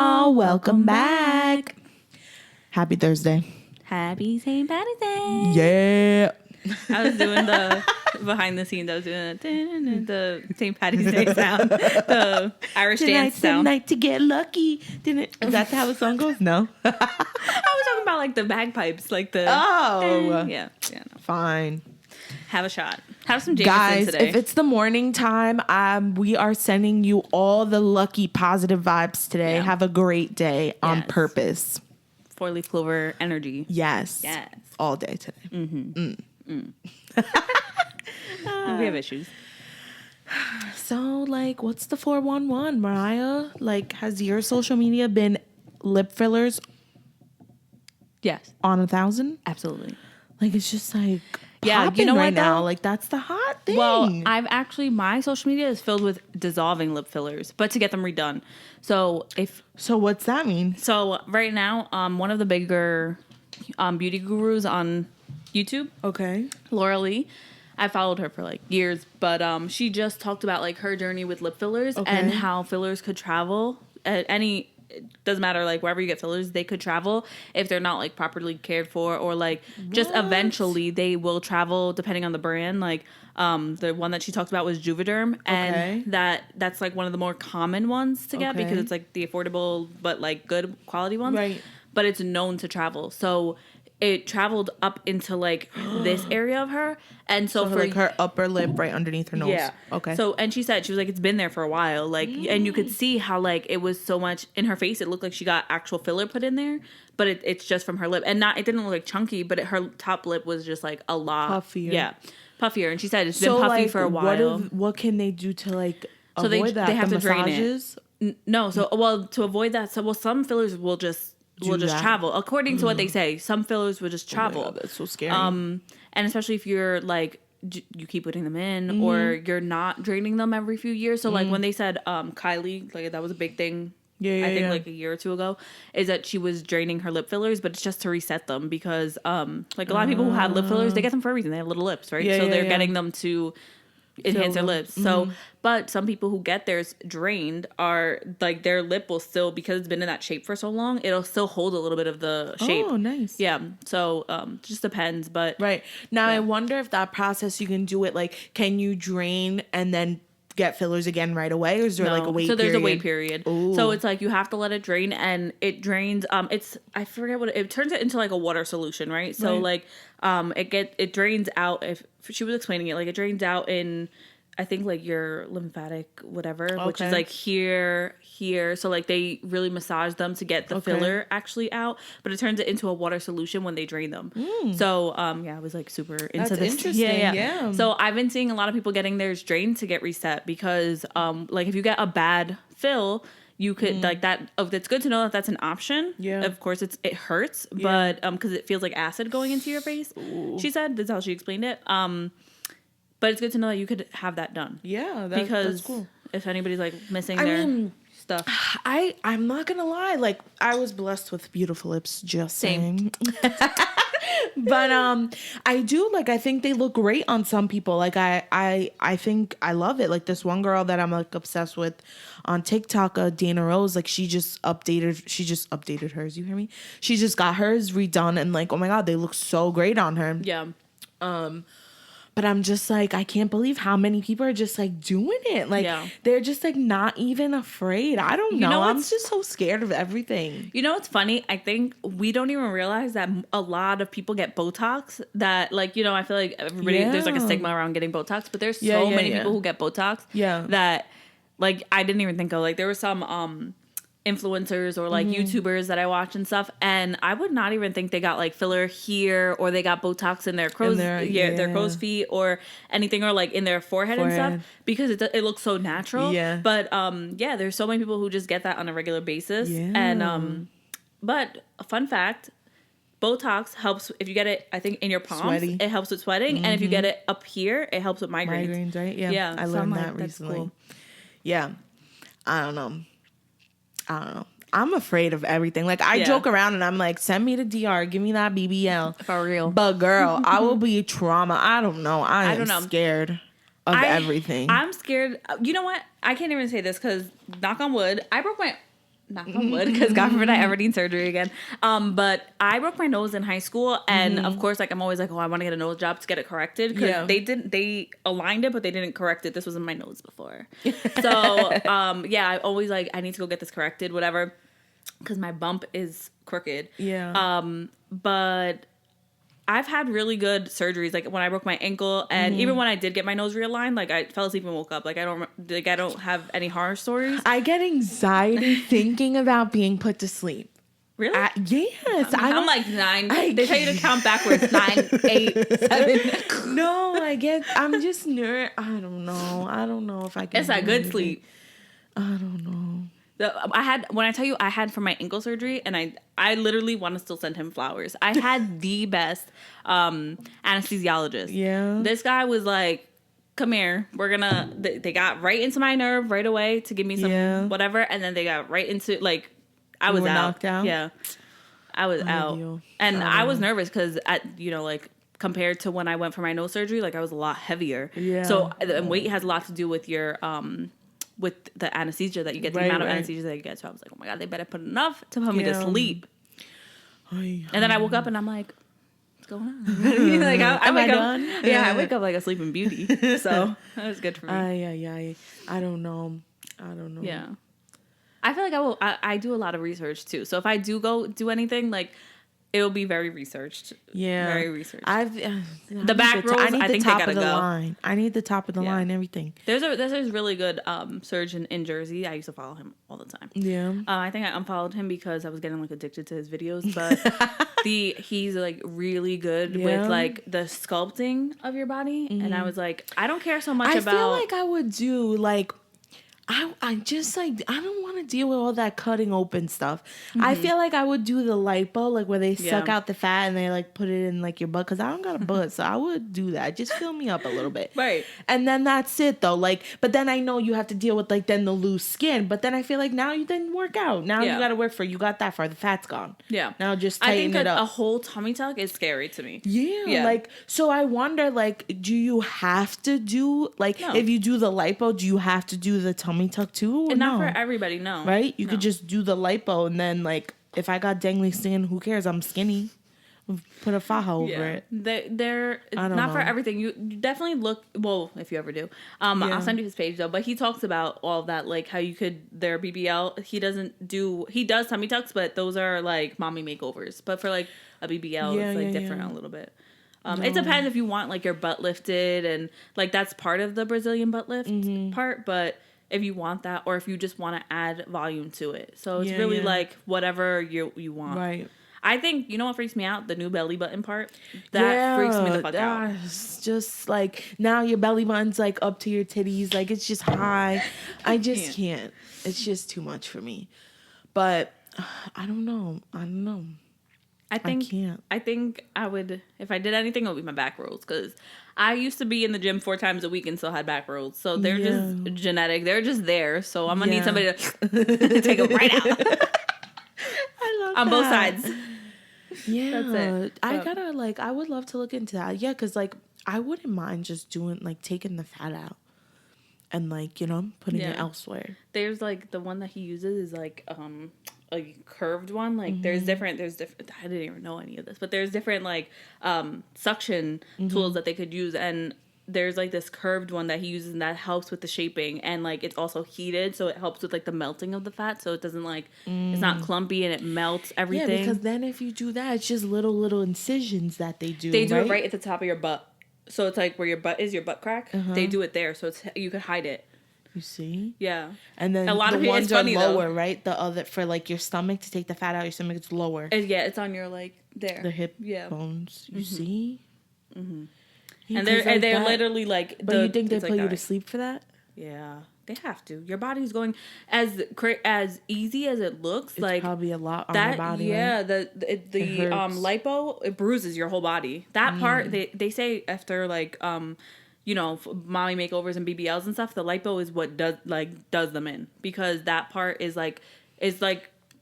y'all. Welcome back. Happy Thursday. Happy St. Patty's Day. Yeah. I was doing the behind the scenes. I was doing the St. Patty's Day sound, the Irish dance sound. Tonight to get lucky. Is that how the song goes? No. I was talking about like the bagpipes, like the yeah. No. Fine. Have a shot. Have some Jameson Guys, today. if it's the morning time, we are sending you all the lucky positive vibes today. Yeah. Have a great day on purpose. 4-leaf clover energy. Yes. All day today. Mm-hmm. We have issues. So, like, what's the 411, Mariah? Like, has your social media been lip fillers? Yes. On 1,000? Absolutely. Like, it's just like popping right now. Like, that's the hot thing. Well, my social media is filled with dissolving lip fillers, but to get them redone. So what's that mean? So right now, one of the bigger beauty gurus on YouTube, Laura Lee, I followed her for like years, but she just talked about like her journey with lip fillers and how fillers could travel at it doesn't matter, like wherever you get fillers, they could travel if they're not like properly cared for, or like just eventually they will travel depending on the brand. Like the one that she talked about was Juvederm, and that's like one of the more common ones to get because it's like the affordable but like good quality ones. Right. But it's known to travel. So it traveled up into like this area of her, and so for like her upper lip right underneath her nose. Yeah. Okay. So and she said, she was like, it's been there for a while, like, and you could see how like it was so much in her face. It looked like she got actual filler put in there, but it's just from her lip, and it didn't look like chunky, but her top lip was just like a lot puffier. Yeah, puffier. And she said it's been puffy for a while. What can they do to like avoid that? They have to massages? Drain it. No, so to avoid that, some fillers will just travel according to what they say. Some fillers will just travel. Oh my God, that's so scary. And especially if you're like you keep putting them in or you're not draining them every few years. So like when they said Kylie, like that was a big thing. I think like a year or two ago, is that she was draining her lip fillers, but it's just to reset them because like a lot of people who have lip fillers, they get them for a reason. They have little lips, right? So they're getting them to enhance their lips. So, but some people who get theirs drained are like their lip will still, because it's been in that shape for so long, it'll still hold a little bit of the shape. Oh, nice. Yeah. So, just depends. But right now, I wonder if that process you can do it. Like, can you drain and then get fillers again right away, or is there like a wait? So there's period? A wait period. Ooh. So it's like you have to let it drain, and it drains. I forget what it turns it into, like a water solution, right? So like it drains out. If she was explaining it, like it drains out in, I think like your lymphatic whatever, which is like here. So like they really massage them to get the filler actually out, but it turns it into a water solution when they drain them. So I was like super into this. Interesting. Yeah. So I've been seeing a lot of people getting theirs drained to get reset because like if you get a bad fill, you could like that. Oh, it's good to know that that's an option. Yeah. Of course, it hurts, but because it feels like acid going into your face. Ooh. She said that's how she explained it. But it's good to know that you could have that done. Yeah, that's cool. If anybody's like missing their stuff, I'm not gonna lie. Like I was blessed with beautiful lips. Just saying. But I do like. I think they look great on some people. Like I think I love it. Like this one girl that I'm like obsessed with on TikTok, Dana Rose. Like she just updated hers. You hear me? She just got hers redone, and like, oh my God, they look so great on her. Yeah. But I'm just like, I can't believe how many people are just like doing it. Like they're just like not even afraid. I don't know. I'm just so scared of everything. You know what's funny? I think we don't even realize that a lot of people get Botox. That like, you know, I feel like everybody there's like a stigma around getting Botox, but there's so many people who get Botox. Yeah. That like I didn't even think of. Like there were some influencers or like YouTubers that I watch and stuff, and I would not even think they got like filler here or they got Botox in their crow's feet or anything, or like in their forehead. And stuff, because it looks so natural. Yeah. But there's so many people who just get that on a regular basis. Yeah. And but a fun fact, Botox helps if you get it, I think, in your palms. It helps with sweating, and if you get it up here, it helps with migraines. Right? Yeah. I learned that recently. Cool. Yeah. I don't know. I'm afraid of everything. Like I joke around and I'm like, send me to DR, give me that BBL. For real. But girl, I will be trauma. I don't know. I am scared of everything. I'm scared. You know what? I can't even say this because knock on wood, I broke my knock on wood, because God forbid I ever need surgery again. But I broke my nose in high school, and of course, like, I'm always like, oh, I want to get a nose job to get it corrected, because they aligned it, but they didn't correct it. This was in my nose before. So, I always like, I need to go get this corrected, whatever, because my bump is crooked. Yeah. But I've had really good surgeries, like when I broke my ankle, and even when I did get my nose realigned, like I fell asleep and woke up. Like I don't have any horror stories. I get anxiety thinking about being put to sleep. Really? Yes. I'm like 9. They tell you to count backwards. 9, 8, 7. No, I'm just nervous. I don't know if I can. It's a good sleep. I don't know. I had for my ankle surgery, and I literally want to still send him flowers. I had the best anesthesiologist. Yeah. This guy was like, come here. They got right into my nerve right away to give me some whatever. And then they got right into, like, I was out. Knocked out. Yeah. I was out. And I was nervous because, like, compared to when I went for my nose surgery, like, I was a lot heavier. Yeah. So, and weight has a lot to do with your, with the anesthesia that you get, the amount of anesthesia that you get. So I was like, oh my God, they better put enough to put me to sleep. And then I woke up and I'm like, what's going on? Like, I wake up. Yeah, I wake up like a sleeping beauty. So that was good for me. I don't know. Yeah. I feel like I do a lot of research too. So if I do go do anything, like, it'll be very researched. Yeah. Very researched. The back rolls, I think they gotta go. Line. I need the top of the line, everything. There's a really good surgeon in Jersey. I used to follow him all the time. Yeah. I think I unfollowed him because I was getting, like, addicted to his videos. But he's, like, really good with, like, the sculpting of your body. Mm-hmm. And I was like, I don't care so much about... I feel like I would do, like... I just, like, I don't want to deal with all that cutting open stuff. Mm-hmm. I feel like I would do the lipo, like, where they suck out the fat and they, like, put it in, like, your butt. Because I don't got a butt, so I would do that. Just fill me up a little bit. Right. And then that's it, though. Like, but then I know you have to deal with, like, then the loose skin. But then I feel like now you didn't work out. Now you got to work for it. You got that far. The fat's gone. Yeah. Now just tighten it up. A whole tummy tuck is scary to me. Yeah. Like, so I wonder, like, do you have to do, like, if you do the lipo, do you have to do the tummy tuck too? And not for everybody, no. Right? You could just do the lipo and then, like, if I got dangly skin, who cares? I'm skinny. Put a faja over it. They're not for everything. You definitely look, well, if you ever do. I'll send you his page, though. But he talks about all of that, like, how you could, their BBL, he does tummy tucks, but those are, like, mommy makeovers. But for, like, a BBL, it's, like, different a little bit. It depends if you want, like, your butt lifted, and, like, that's part of the Brazilian butt lift part, but... if you want that, or if you just want to add volume to it. So it's really like whatever you want. Right. I think, you know what freaks me out? The new belly button part. That freaks me the fuck out. It's just like, now your belly button's like up to your titties. Like, it's just high. I just can't. It's just too much for me. But I don't know. I think I would, if I did anything, it would be my back rolls, because I used to be in the gym 4 times a week and still had back rolls. So they're just genetic. They're just there. So I'm going to need somebody to take them right out. I love on both sides. Yeah. That's it. I would love to look into that. Yeah, because, like, I wouldn't mind just doing, like, taking the fat out and, like, you know, putting it elsewhere. There's, like, the one that he uses is, like, a curved one. Like, there's different, I didn't even know any of this, but there's different, like, suction tools that they could use, and there's, like, this curved one that he uses, and that helps with the shaping, and, like, it's also heated, so it helps with, like, the melting of the fat, so it doesn't, like, it's not clumpy, and it melts everything. Yeah, because then if you do that, it's just little incisions that they do. They do it right at the top of your butt, so it's, like, where your butt is, your butt crack, they do it there, so you could hide it. You see? Yeah. And then a lot of ones are lower, though. Right? The other, for, like, your stomach, to take the fat out, your stomach, it's lower. It's on your, like, there. The hip bones. You see? Mm-hmm. Yeah, and they're literally, like... But you think they put you to sleep for that? Yeah. They have to. Your body's going... As easy as it looks, it's like... probably a lot on your body, yeah, right? The lipo, it bruises your whole body. That part, they say after, like... you know, mommy makeovers and BBLs and stuff, the lipo is what does them in, because that part is like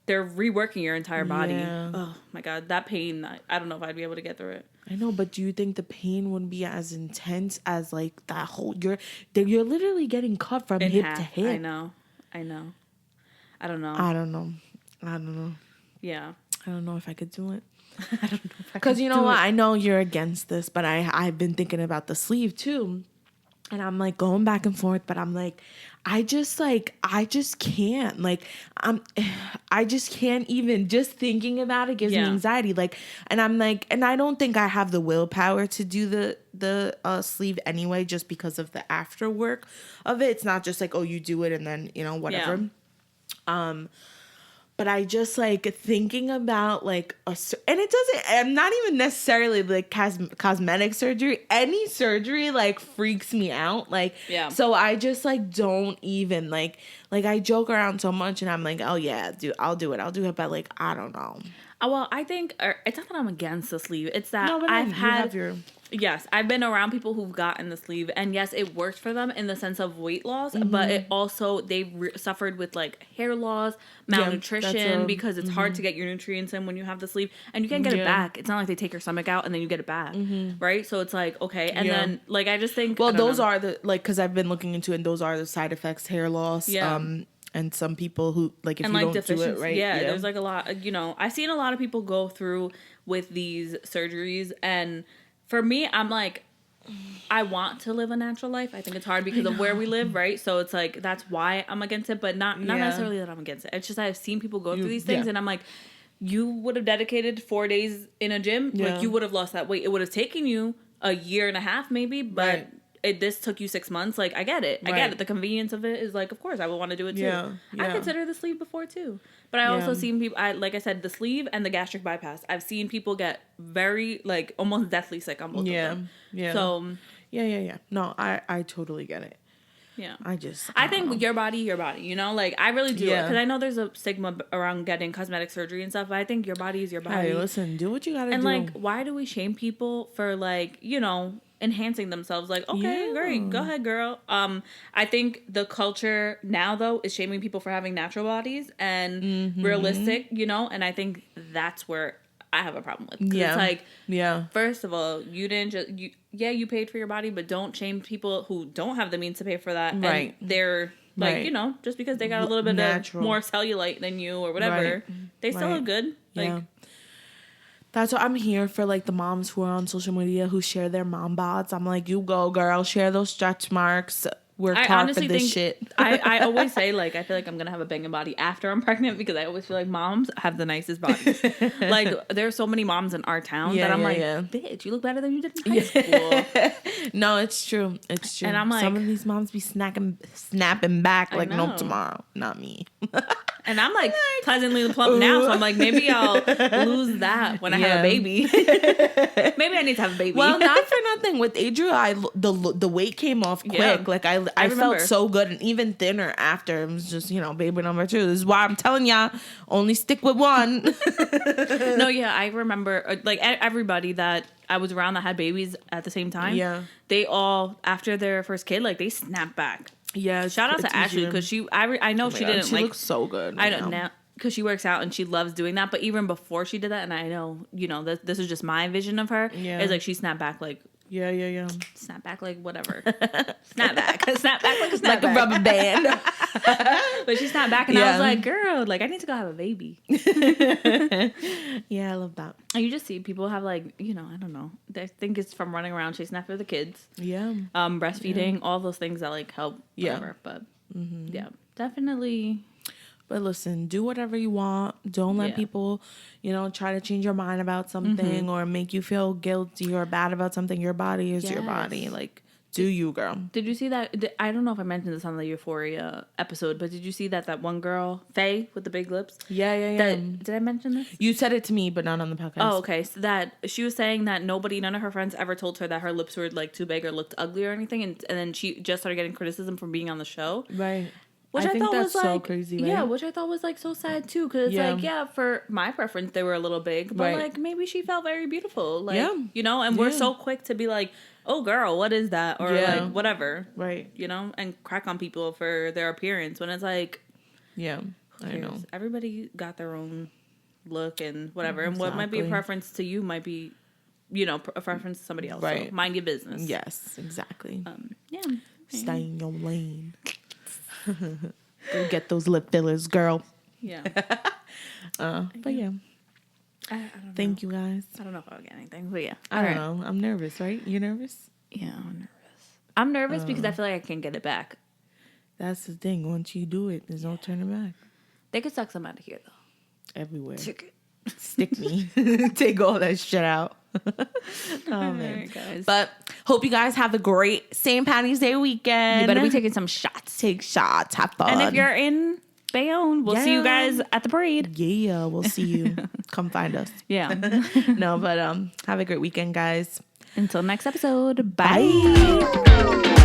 they're reworking your entire body. Yeah. Oh my God, that pain! I don't know if I'd be able to get through it. I know, but do you think the pain wouldn't be as intense as, like, that whole you're literally getting cut from hip to hip? I know. I don't know. I don't know. I don't know. Yeah. I don't know if I could do it. I don't know if I could. Because you know what? I know you're against this, but I've been thinking about the sleeve too. And I'm like going back and forth, but I'm like, I just can't. Like, I just can't even, just thinking about it gives me anxiety. Like, and I'm like, and I don't think I have the willpower to do the sleeve anyway, just because of the after work of it. It's not just like, oh, you do it and then, you know, whatever. Yeah. But I just like thinking about like and it doesn't, I'm not even necessarily like cosmetic surgery. Any surgery like freaks me out. Like, so I just like don't even like I joke around so much and I'm like, oh yeah, I'll do it. But like, I don't know. Well, I think it's not that I'm against the sleeve. It's that I've been around people who've gotten the sleeve, and yes, it worked for them in the sense of weight loss, but it also they've suffered with like hair loss, malnutrition, because it's hard to get your nutrients in when you have the sleeve, and you can't get it back. It's not like they take your stomach out and then you get it back, right? So it's like, okay, and then like I just think, well, those are the like, because I've been looking into it, and those are the side effects: hair loss, and some people who like if and you like don't do it right, there's like a lot. You know, I've seen a lot of people go through with these surgeries, and for me, I'm like, I want to live a natural life. I think it's hard because of where we live, right? So it's like, that's why I'm against it, but not necessarily that I'm against it. It's just I've seen people go through these things, and I'm like, you would have dedicated 4 days in a gym, like you would have lost that weight. It would have taken you a year and a half maybe, but this took you 6 months. Like, I get it. I get it. The convenience of it is like, of course, I would want to do it too. I consider the sleeve before too. But I also seen people, like I said, the sleeve and the gastric bypass. I've seen people get very, like, almost deathly sick on both of them. Yeah. So. Yeah. No, I totally get it. Yeah. I think your body, you know? Like, I really do. Because I know there's a stigma around getting cosmetic surgery and stuff, but I think your body is your body. Hey, listen, do what you gotta do. And, like, why do we shame people for, like, you know, enhancing themselves? Like, okay, great, go ahead, girl. I think the culture now, though, is shaming people for having natural bodies and realistic, you know? And I think that's where I have a problem with. It's like, first of all, you didn't just, you paid for your body, but don't shame people who don't have the means to pay for that. And they're, like, you know, just because they got a little bit of more cellulite than you or whatever, they still look good. Like, that's what I'm here for, like, the moms who are on social media who share their mom bods. I'm like, you go, girl, share those stretch marks. We're taught for this shit. I always say, like, I feel like I'm going to have a banging body after I'm pregnant because I always feel like moms have the nicest bodies. Like, there's so many moms in our town that I'm like, bitch, you look better than you did in high school. No, it's true. It's true. And I'm like, some of these moms be snapping back like, no tomorrow. Not me. And I'm like pleasantly plump now, so I'm like, maybe I'll lose that when I have a baby. Maybe I need to have a baby. Well, not for nothing. With Adria, the weight came off quick. Like I felt so good and even thinner after. It was just, you know, baby number 2. This is why I'm telling y'all, only stick with one. No, I remember like everybody that I was around that had babies at the same time. Yeah, they all after their first kid, like they snapped back. Yeah, shout out to Ashley because I know she didn't she looks so good. I don't know because she works out and she loves doing that. But even before she did that, and I know, you know, this is just my vision of her. Yeah, is like she snapped back like. Yeah. Snap back like whatever. Snap back like a snap like a rubber band. But she snapped back and I was like, girl, like I need to go have a baby. Yeah, I love that. And you just see people have like, you know, I don't know. I think it's from running around chasing after the kids. Yeah. Breastfeeding, all those things that like help. Whatever. But yeah, definitely. But listen, do whatever you want. Don't let people, you know, try to change your mind about something or make you feel guilty or bad about something. Your body is your body. Like, do you, girl. Did you see that? I don't know if I mentioned this on the Euphoria episode, but did you see that one girl, Faye, with the big lips? Yeah. Did I mention this? You said it to me, but not on the podcast. Oh, okay. So that she was saying that none of her friends ever told her that her lips were like too big or looked ugly or anything. And then she just started getting criticism from being on the show. Right. Which I think thought that's was so like, crazy, right? Yeah, which I thought was like so sad too, because for my preference they were a little big, but like maybe she felt very beautiful, like you know, and we're so quick to be like, oh girl, what is that, or like whatever, right? You know, and crack on people for their appearance when it's like, I know everybody got their own look and whatever, and what might be a preference to you might be, you know, a preference to somebody else. Right? So mind your business. Yes, exactly. Stay in your lane. Go get those lip fillers, girl. Yeah. But yeah. I don't know. Thank you guys. I don't know if I'll get anything, but yeah. I don't know. I'm nervous, right? You're nervous? Yeah, I'm nervous. I'm nervous because I feel like I can't get it back. That's the thing. Once you do it, there's no turning back. They could suck some out of here, though. Everywhere. Stick me. Take all that shit out. Oh, man. Right, guys. But hope you guys have a great St. Patty's Day weekend. You better be taking some shots. Take shots. Have fun. And if you're in Bayonne, we'll see you guys at the parade. Yeah, we'll see you. Come find us. Yeah. No, but have a great weekend, guys. Until next episode. Bye.